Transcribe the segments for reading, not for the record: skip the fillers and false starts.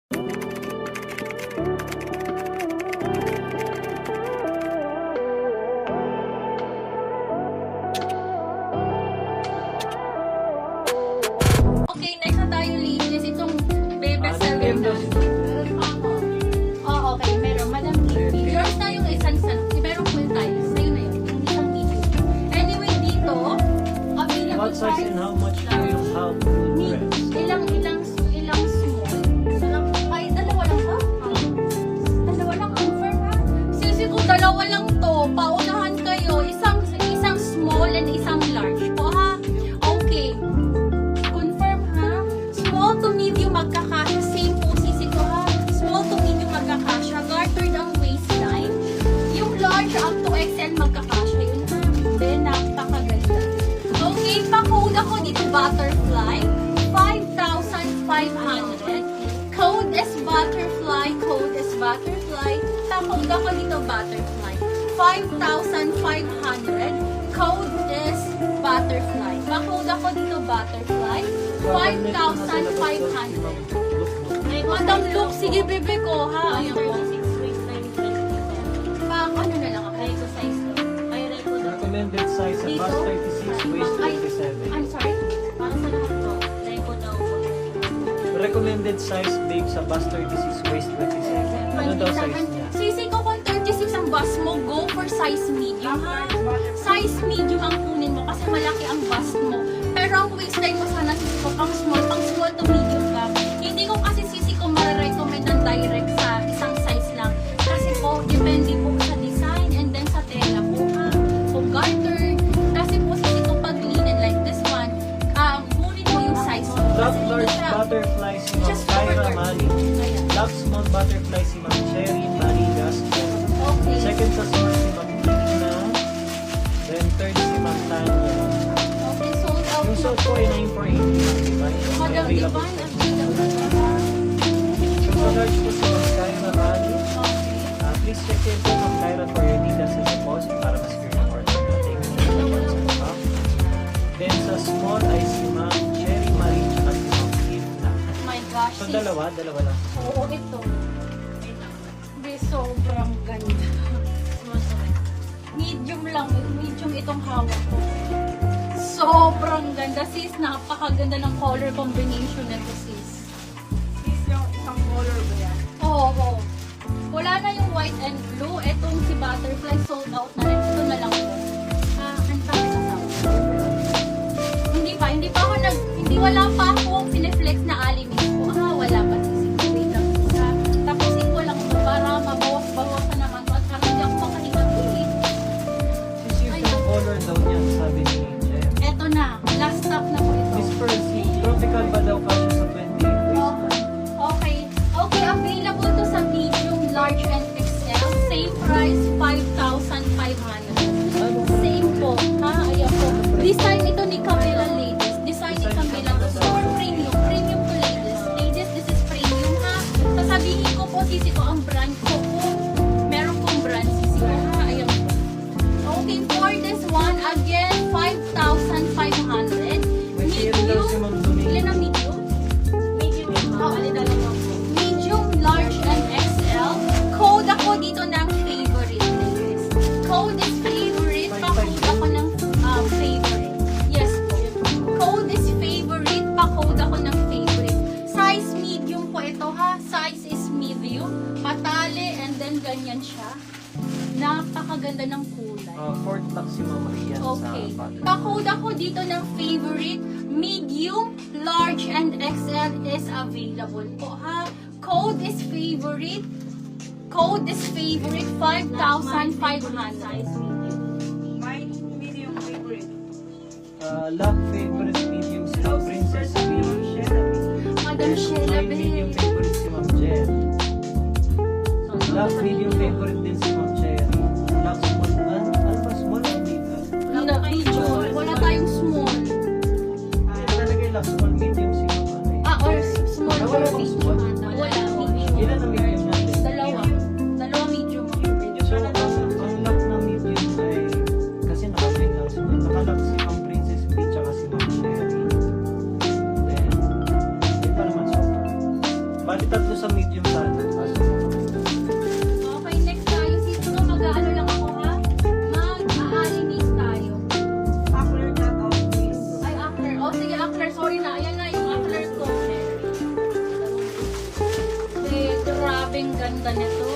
Okay, next na tayo, ladies. Itong Bebe 7 na. Oo, okay. Meron. Madam Kitty. Yours na yung isang meron full tiles. Sa'yo na yun. Yung isang TV. Anyway, dito, available What size and how much do you have to dress? Ilang small. Ay, dalawa lang ba? Dalawa lang, confirm ha? Sisi ko, dalawa lang to. Paunahan kayo. Isang small and isang large po ha. Okay. Confirm ha? Small to medium magkakasya. Same po sisi ko ha. Small to medium magkakasya. Gartered ang waistline. Yung large up to XL magkakasya. Yun ha. Then, napakaganda. Okay, pa-code ako dito, butterfly. 5,500. Code is butterfly. Code is butterfly. Pa-code ako dito, butterfly. 5,500. Code is butterfly. Pa-code ako dito, butterfly. 5,500. Madam Look, sige bebe ko ha. Ayan po. Ano na lang ako? Size ko. Recommended size sa bust 36, waist 27. I'm sorry. Recommended size babe sa bust 36, waist 27. Ano daw size niya? Sisi ko kung 36 ang bust mo, go for size medium ha. Size medium ang kunin mo kasi malaki ang bust mo. Pero ang waistline mo sana sisi ko pang small to medium ka. Hindi ko kasi sisi ko marirecommend ng direct sa isang size lang. Kasi po, depende po sa design and then sa tela po ha. Kung garter, kasi po sisi ko pag linen like this one, kunin mo yung size mo. Love Kasi large hindi siya- butterfly si Ma'am Just Kyra over. Mali. Ayan. Love small butterfly si Ma'am Cherry Marie Gaston. Okay. Second sa small si Ma'am Tina. Then third si Ma'am Tanya. Okay, sold out. Yung sold ko ay 9,480. Diba? Madam Available. Ivan, available. Sa large po si Ma'am Kyra Mali. Okay. Please check in po Ma'am Kyra for your details and deposit para ma-secure yung order natin. Then sa small ay si Ma'am Cherry Marie at si Ma'am Tina. My gosh. So sis. dalawa lang. Oo, ito. Be, sobrang ganda. Medium lang. Medium itong hawak ko. Sobrang ganda, sis. Napakaganda ng color combination na to, sis. Is yung isang color ba yan? Oo. Wala na yung white and blue. Etong si Butterfly sold out na rin. Ito na lang po. Ang tayo sa sound. Hindi wala pa akong pineflex na alimis po. Wala pa sis. Wait lang po ha. Tapusin ko lang po para mabawas-bawasan naman po at para hindi ako makahingat ulit. Since yung color daw niya, sabi ni Jem. Eto na. Last stop na po ito. Miss Percy, tropical ba daw kasi sa 28 waist? Okay. Okay, available to sa medium, large, and XL. Same price, 5,500. Ano? Same po. Ayan po. Design ito ni Camila Ladies. Design ni Camila. Super premium. Premium to ladies. Ladies, this is premium ha. Sasabihin ko po, sisi ko ang brand ko po. Meron pong brand, sisi ko ha. Ayan po. Okay, for this one, again, 5,500. May share daw si Ma'am Domingo. Ilan ang medium? Medium yung dalawa po. Medium, large, and XL. Code ako dito ng favorite. Ladies. Code is favorite. Pa-code ako ng favorite. Yes po. Code is favorite. Pa-code ako ng favorite. Size medium po ito ha. Size is medium. Patali and then ganyan siya. Napakaganda ng kulay. Fourth lock si Ma'am Rian Okay. sa button. Pa-code ako dito ng favorite. Medium, large, and XL is available po ha. Code is favorite. Code is favorite. 5,500. Mine medium favorite. Love favorite medium si Ma'am Princess B. Madam Sheila Mine medium Bey. favorite si Ma'am Jen. Love medium favorite din si Ma'am Cherry. Love small. Ano ba small o medium? Medium. Wala tayong small. Talaga yung love small medium si Ma'am ano eh. Or small Wala or bang medium. small? Wala. Ilan ang medium natin? Dalawa. Dalawa medium. So, ang lock ng medium ay kasi naka-green lang si Ma'am. Naka-lock si Ma'am Princess B tsaka si Ma'am Cherry. Then, di pa naman so far. Bali tatlo sa medium sana. Okay, next tayo. Sisi ko, mag-ano lang ako ha? Mag-a-animate tayo. Acler cutout, please. Ay, actor. Oh, sige, actor. Sorry na. Ayan na yung actor ko. Grabing ganda nito.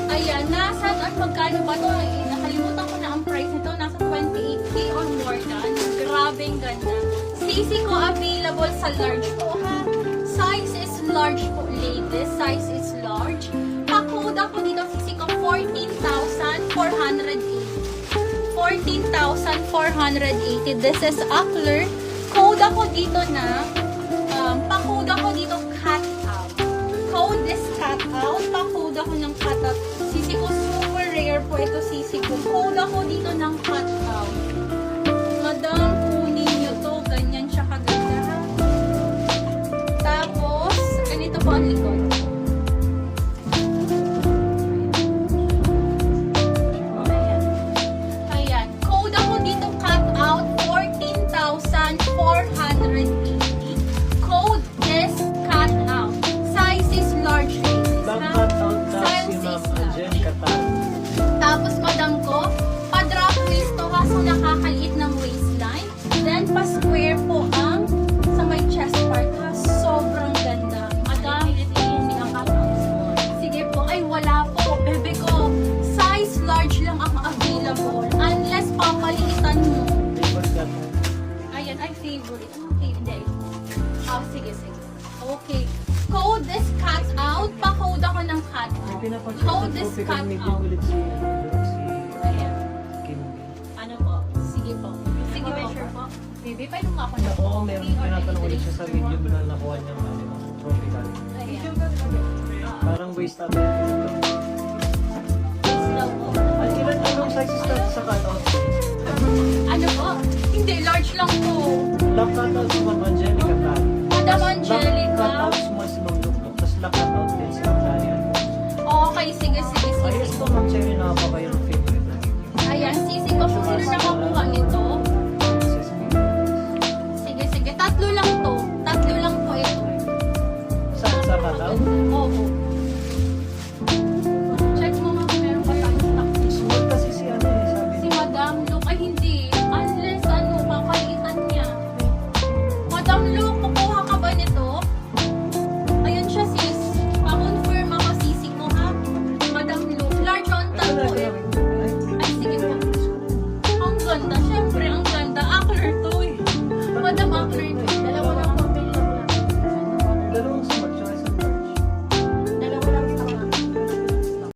Ayan, nasa, at magkano ba ito? Nakalimutan ko na ang price nito. Nasa 28K or more than. Grabing ganda. Sisi ko available sa large po ha. Size is large po, ladies. Size is large. Pa-code ako dito, sisi ko 14,480. 14,480. This is Acler. Code ako dito na, pa-code ako dito cut out. Code is cut out. Pa-code ako ng cut out. Sisi ko super rare po ito, sisi ko. Code ako dito ng cut out. Madam, kunin nyo to. Ganyan siya kaganda ha. Tapos, ganito po ang likod. Ayan. Ayan. Code ako dito cut out 14,480. Code is cut out. Size is large, ladies. Lang ha? cut out na si Size Ma'am is large. Angelica Tan. Tapos, madam ko, pa-drop waist to ha, so nakakaliit ng waistline. Then, pa-square po ang sa may chest part ha. Sobrang ganda. Madam, hindi ang cut-out. Sige po, ay wala po. Bebe ko, size large lang ang available. Unless papalitan mo. Favorite ka to. Ayan, ay favorite. Okay, hindi. Ah, sige, sige. Okay. Code is cut out. Pa-code ako ng cut May out. pinapag-check Code ng is tropical cut meeting out. ulit si Ayan. Kim. Ano po? Sige po. Sige po. Sure po. Baby, pwede mo ako na po. Oo, meron tinatanong ulit siya sa video na nakuha niya tropical. Ayan. Parang waist up. Ay, Slow po. ilan anong size start sa cutout? Ano po? Hindi, large lang po. Lock cutout si Ma'am Angelica Tan. Madam Lock Angelica. cutout mo si Ma'am Lukluk. Tapos lock cutout din si Ma'am Daniel. Okay, sige, sige, sige. Ayos to Ma'am Cherry, nakapa kayo ng favorite na video. Ayan, sisi ko po. Sino nakakuha nito? Sige, sige. Tatlo lang to. Tatlo lang po ito. Sa cutout? Oo.